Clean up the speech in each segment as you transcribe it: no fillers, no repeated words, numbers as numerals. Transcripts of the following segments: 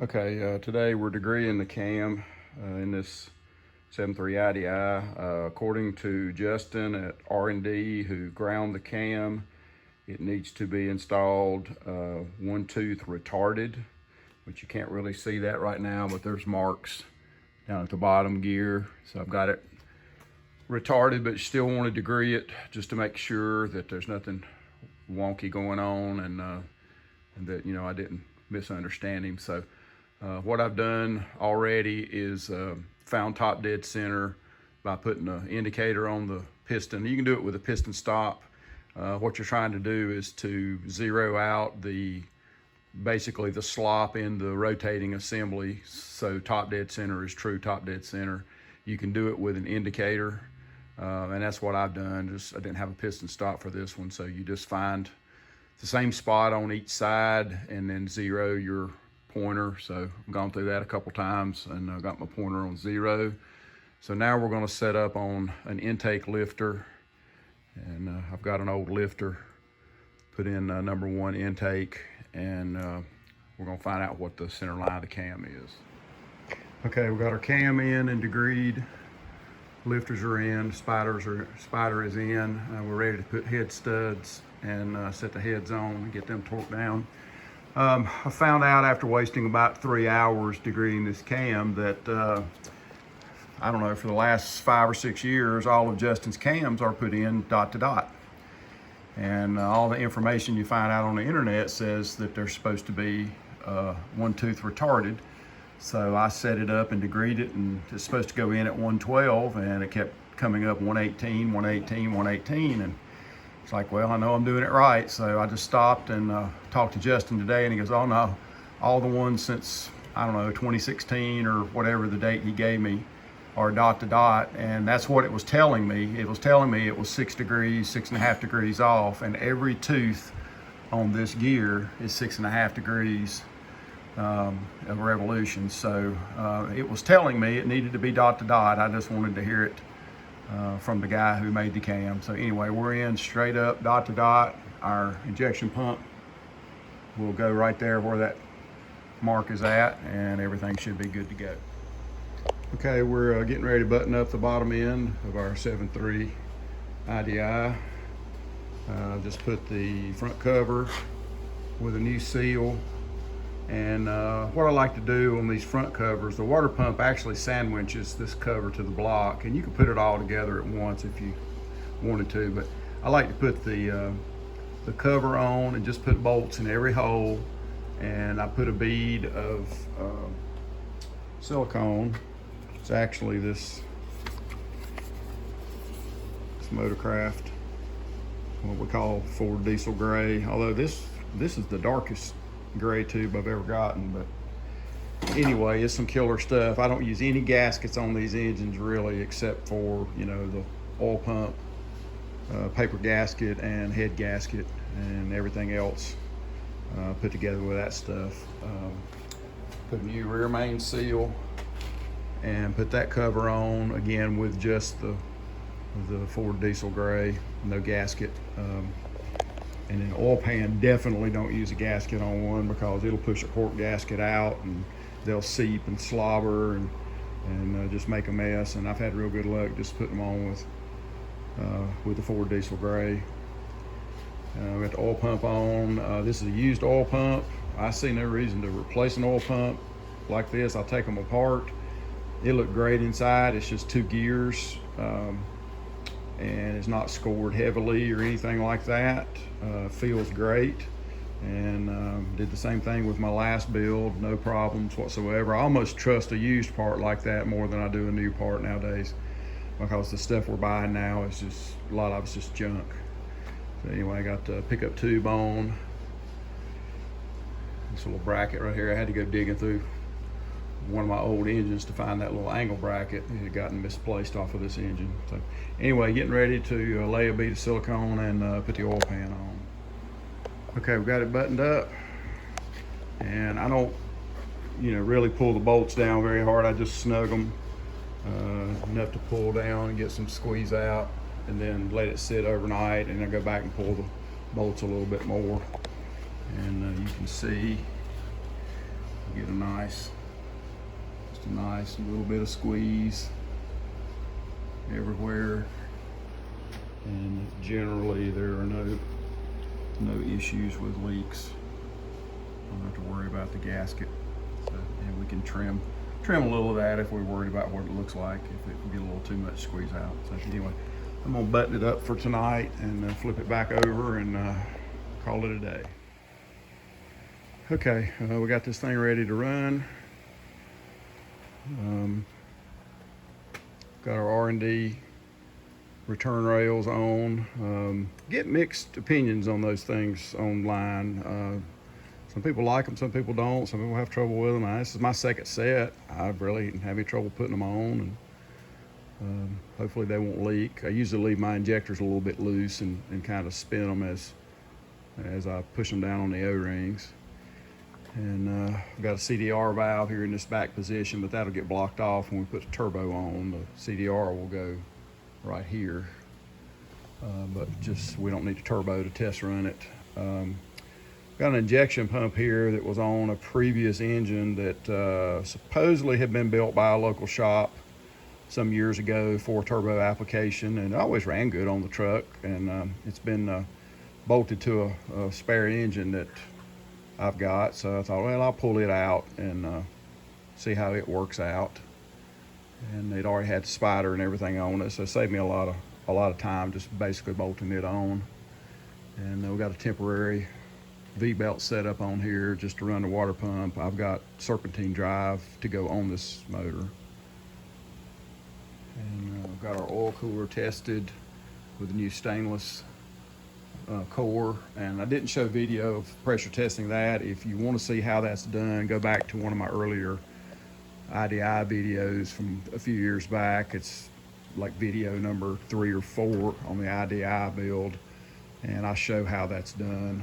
Okay, today we're degreeing the cam in this 7.3 IDI. According to Justin at R&D who ground the cam, it needs to be installed one tooth retarded, which you can't really see that right now, but there's marks down at the bottom gear. So I've got it retarded, but still want to degree it just to make sure that there's nothing wonky going on and that, you know, I didn't misunderstand him. So what I've done already is found top dead center by putting an indicator on the piston. You can do it with a piston stop. What you're trying to do is to zero out basically the slop in the rotating assembly, so top dead center is true top dead center. You can do it with an indicator, and that's what I've done. I didn't have a piston stop for this one, so you just find the same spot on each side and then zero your pointer. So I've gone through that a couple times and I got my pointer on 0. So now we're going to set up on an intake lifter, and I've got an old lifter, put in number 1 intake, and we're going to find out what the center line of the cam is. Okay, we got our cam in and degreed, lifters are in, spider is in. We're ready to put head studs and set the heads on and get them torqued down. I found out after wasting about 3 hours degreeing this cam that I don't know, for the last 5 or 6 years, all of Justin's cams are put in dot to dot. And all the information you find out on the internet says that they're supposed to be one tooth retarded. So I set it up and degreed it, and it's supposed to go in at 112, and it kept coming up 118, 118, 118. And it's like, well, I know I'm doing it right. So I just stopped and talked to Justin today, and he goes, oh no, all the ones since, I don't know, 2016 or whatever the date he gave me are dot to dot. And that's what it was telling me. It was telling me it was 6 degrees, 6.5 degrees off, and every tooth on this gear is 6.5 degrees of revolution. So it was telling me it needed to be dot to dot. I just wanted to hear it from the guy who made the cam. So anyway, we're in straight up dot to dot. Our injection pump will go right there where that mark is at, and everything should be good to go. Okay, we're getting ready to button up the bottom end of our 7.3 IDI. Just put the front cover with a new seal. And what I like to do on these front covers, the water pump actually sandwiches this cover to the block, and you can put it all together at once if you wanted to, but I like to put the cover on and just put bolts in every hole, and I put a bead of silicone. It's actually this Motorcraft, what we call Ford diesel gray, although this is the darkest gray tube I've ever gotten. But anyway, it's some killer stuff. I don't use any gaskets on these engines really, except for, you know, the oil pump, paper gasket and head gasket, and everything else put together with that stuff. Put a new rear main seal and put that cover on again with just the Ford diesel gray, no gasket. And in oil pan, definitely don't use a gasket on one, because it'll push a cork gasket out and they'll seep and slobber and just make a mess. And I've had real good luck just putting them on with the Ford diesel gray. We got the oil pump on. This is a used oil pump. I see no reason to replace an oil pump like this. I'll take them apart. It looked great inside. It's just 2 gears. And it's not scored heavily or anything like that. Feels great, and did the same thing with my last build, no problems whatsoever. I almost trust a used part like that more than I do a new part nowadays, because the stuff we're buying now is just, a lot of it's just junk. So anyway, I got the pickup tube on. This little bracket right here, I had to go digging through one of my old engines to find that little angle bracket. It had gotten misplaced off of this engine. So anyway, getting ready to lay a bead of silicone and put the oil pan on. Okay, we got it buttoned up, and I don't, you know, really pull the bolts down very hard. I just snug them enough to pull down and get some squeeze out, and then let it sit overnight, and then go back and pull the bolts a little bit more. And you can see get a nice, just a nice little bit of squeeze everywhere. And generally there are no issues with leaks. Don't have to worry about the gasket. So, and we can trim a little of that if we're worried about what it looks like, if we get a little too much squeeze out. So anyway, I'm gonna button it up for tonight and flip it back over and call it a day. Okay, we got this thing ready to run. Got our R&D return rails on. Get mixed opinions on those things online. Some people like them, some people don't. Some people have trouble with them. This is my second set. I really didn't have any trouble putting them on, and hopefully they won't leak. I usually leave my injectors a little bit loose and kind of spin them as I push them down on the O-rings. And I've got a CDR valve here in this back position, but that'll get blocked off when we put the turbo on. The CDR will go right here, but just we don't need a turbo to test run it. Got an injection pump here that was on a previous engine that supposedly had been built by a local shop some years ago for turbo application, and it always ran good on the truck. And it's been bolted to a spare engine that I've got, so I thought, well, I'll pull it out and see how it works out. And they'd already had the spider and everything on it, so it saved me a lot of time just basically bolting it on. And we got a temporary V-belt set up on here just to run the water pump. I've got serpentine drive to go on this motor. And I've got our oil cooler tested with the new stainless core. And I didn't show video of pressure testing that. If you want to see how that's done, go back to one of my earlier IDI videos from a few years back. It's like video number 3 or 4 on the IDI build, and I show how that's done.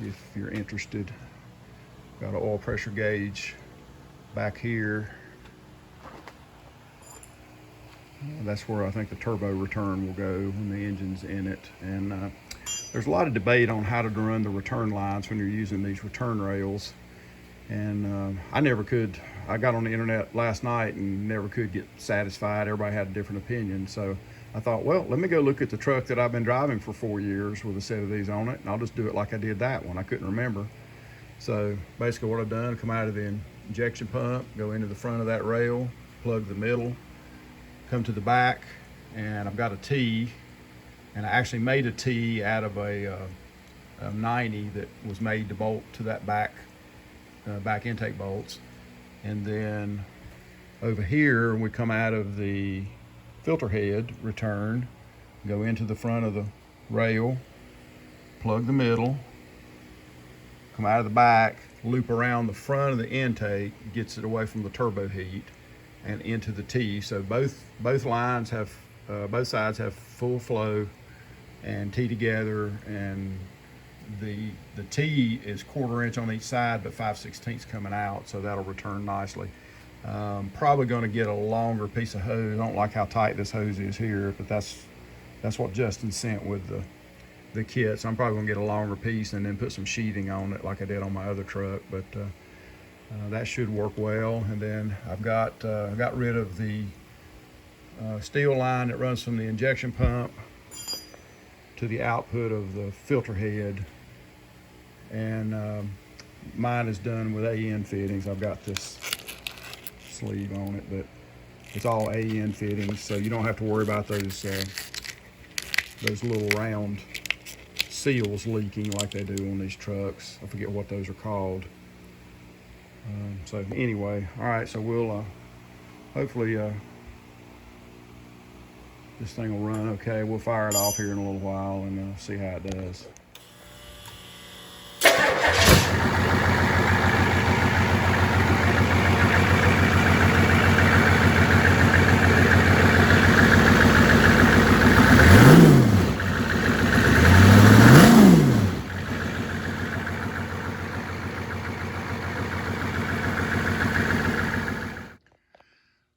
If you're interested. Got an oil pressure gauge back here. That's where I think the turbo return will go when the engine's in it. And there's a lot of debate on how to run the return lines when you're using these return rails. And I never could. I got on the internet last night and never could get satisfied. Everybody had a different opinion. So I thought, well, let me go look at the truck that I've been driving for 4 years with a set of these on it, and I'll just do it like I did that one. I couldn't remember. So basically what I've done, come out of the injection pump, go into the front of that rail, plug the middle, come to the back, and I've got a T, and I actually made a T out of a 90 that was made to bolt to that back intake bolts. And then over here, we come out of the filter head return, go into the front of the rail, plug the middle, come out of the back, loop around the front of the intake, gets it away from the turbo heat and into the T. So both lines have, both sides have full flow and T together, and the T is 1/4 inch on each side, but 5/16 coming out, so that'll return nicely. Probably going to get a longer piece of hose. I don't like how tight this hose is here, but that's what Justin sent with the kit. So I'm probably going to get a longer piece and then put some sheathing on it like I did on my other truck. But that should work well. And then I've got rid of the steel line that runs from the injection pump to the output of the filter head. And mine is done with AN fittings. I've got this sleeve on it, but it's all AN fittings, so you don't have to worry about those little round seals leaking like they do on these trucks. I forget what those are called. So anyway, all right, so we'll hopefully this thing will run okay. We'll fire it off here in a little while and see how it does.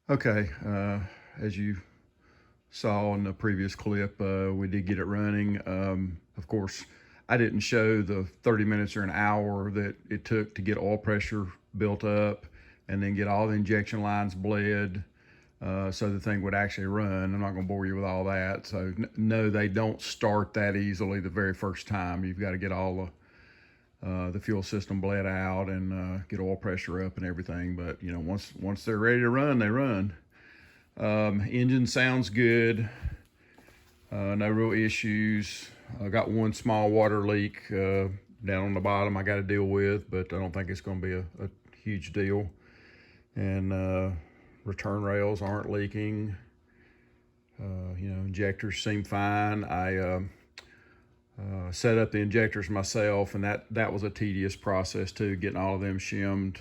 Okay, as you saw in the previous clip, we did get it running. Of course, I didn't show the 30 minutes or an hour that it took to get oil pressure built up and then get all the injection lines bled, so the thing would actually run. I'm not going to bore you with all that. So no, they don't start that easily the very first time. You've got to get all the fuel system bled out and get oil pressure up and everything. But you know, once they're ready to run, they run. Engine sounds good. No real issues. I got one small water leak down on the bottom I got to deal with, but I don't think it's going to be a huge deal. And return rails aren't leaking. You know, injectors seem fine. I set up the injectors myself, and that was a tedious process too, getting all of them shimmed.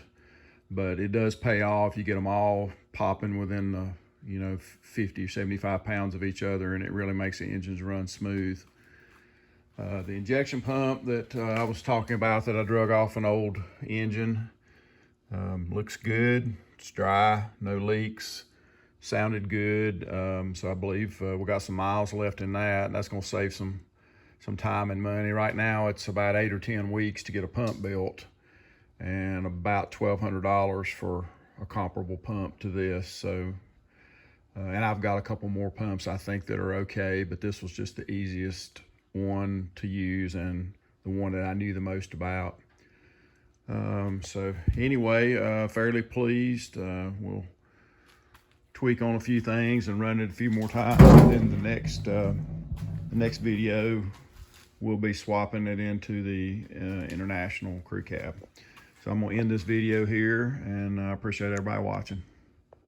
But it does pay off. You get them all popping within the, you know, 50 or 75 pounds of each other, and it really makes the engines run smooth. The injection pump that I was talking about that I drug off an old engine looks good. It's dry, no leaks, sounded good. So I believe we got some miles left in that, and that's going to save some time and money. Right now it's about 8 or 10 weeks to get a pump built, and about $1,200 for a comparable pump to this. So and I've got a couple more pumps I think that are okay, but this was just the easiest one to use and the one that I knew the most about. So anyway, fairly pleased. We'll tweak on a few things and run it a few more times, and then the next video we'll be swapping it into the international crew cab. So I'm gonna end this video here, and I appreciate everybody watching.